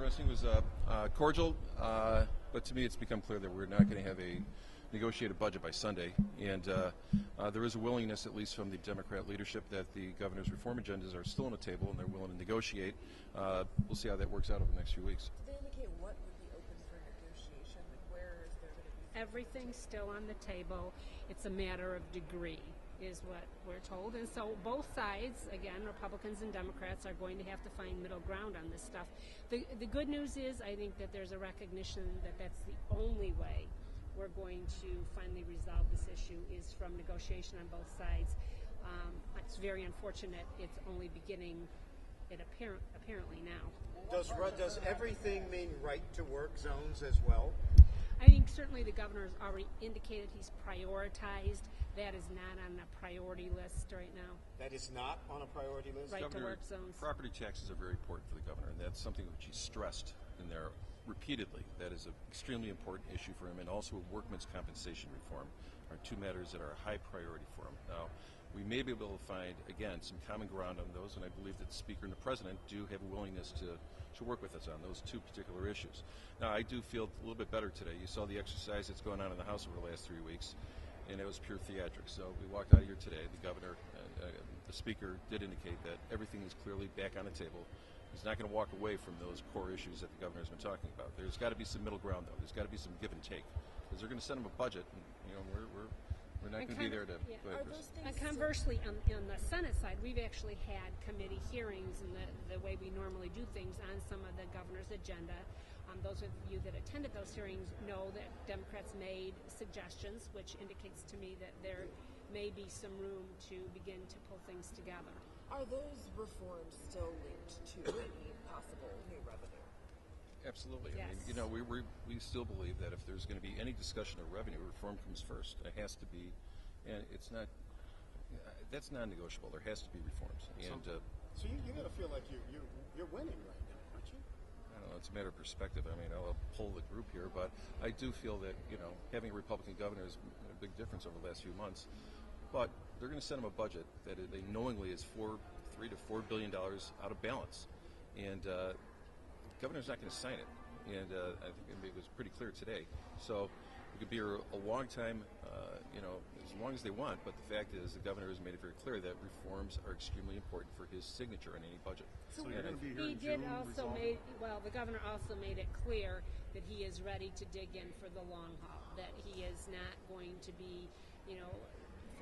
interesting. It was cordial, but to me it's become clear that we're not going to have a negotiated budget by Sunday, and there is a willingness, at least from the Democrat leadership, that the governor's reform agendas are still on the table and they're willing to negotiate. We'll see how that works out over the next few weeks. Did they indicate what would be open for negotiation? Like where is there going to be? Everything's still on the table. It's a matter of degree, is what we're told. And so both sides, again, Republicans and Democrats, are going to have to find middle ground on this stuff. The good news is I think that there's a recognition that that's the only way we're going to finally resolve this issue is from negotiation on both sides. It's very unfortunate it's only beginning it apparently now. Does everything mean right to work zones as well? I think certainly the governor has already indicated he's prioritized. That is not on a priority list right now. That is not on a priority list? Right to work zones. Property taxes are very important for the governor, and that's something which he stressed in there repeatedly. That is an extremely important issue for him, and also workman's compensation reform are two matters that are a high priority for him. Now, we may be able to find, again, some common ground on those, and I believe that the Speaker and the President do have a willingness to work with us on those two particular issues. Now, I do feel a little bit better today. You saw the exercise that's going on in the House over the last 3 weeks, and it was pure theatrics. So we walked out of here today. The governor, the Speaker did indicate that everything is clearly back on the table. He's not going to walk away from those core issues that the governor's been talking about. There's got to be some middle ground, though. There's got to be some give and take, because they're going to send him a budget, and we're not going to be there to. Yeah. And conversely, on the Senate side, we've actually had committee hearings in the way we normally do things on some of the governor's agenda. Those of you that attended those hearings know that Democrats made suggestions, which indicates to me that there may be some room to begin to pull things together. Are those reforms still linked to any possible new revenue? Absolutely. Yes. I mean, we still believe that if there's going to be any discussion of revenue, reform comes first. It has to be, and it's not. That's non-negotiable. There has to be reforms. And so you got to feel like you're winning right now, aren't you? I don't know. It's a matter of perspective. I mean, I'll pull the group here, but I do feel that having a Republican governor has made a big difference over the last few months. But they're going to send him a budget that they knowingly is $3 to $4 billion out of balance, and the governor's not going to sign it. And I think it was pretty clear today. So it could be a long time, as long as they want. But the fact is, the governor has made it very clear that reforms are extremely important for his signature on any budget. So you're going to be here He in did June, also the governor also made it clear that he is ready to dig in for the long haul. That he is not going to be,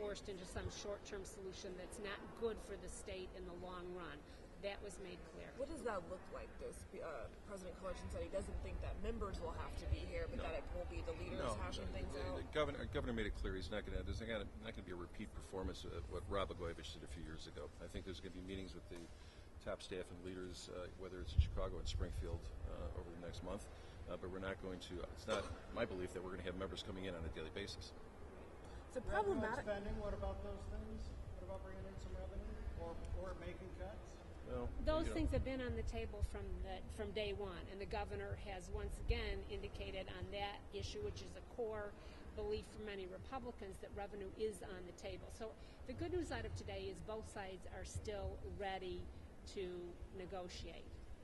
forced into some short-term solution that's not good for the state in the long run. That was made clear. What does that look like? President Coalition said he doesn't think that members will have to be here, but that it will be the leaders hashing things out. The governor made it clear he's not going to. There's not going to be a repeat performance of what Radogno did a few years ago. I think there's going to be meetings with the top staff and leaders, whether it's in Chicago and Springfield over the next month. But we're not going to. It's not my belief that we're going to have members coming in on a daily basis. It's a problematic. Spending. What about those things? What about bringing in some revenue or making cuts? Well, Those things have been on the table from day one, and the governor has once again indicated on that issue, which is a core belief for many Republicans, that revenue is on the table. So the good news out of today is both sides are still ready to negotiate.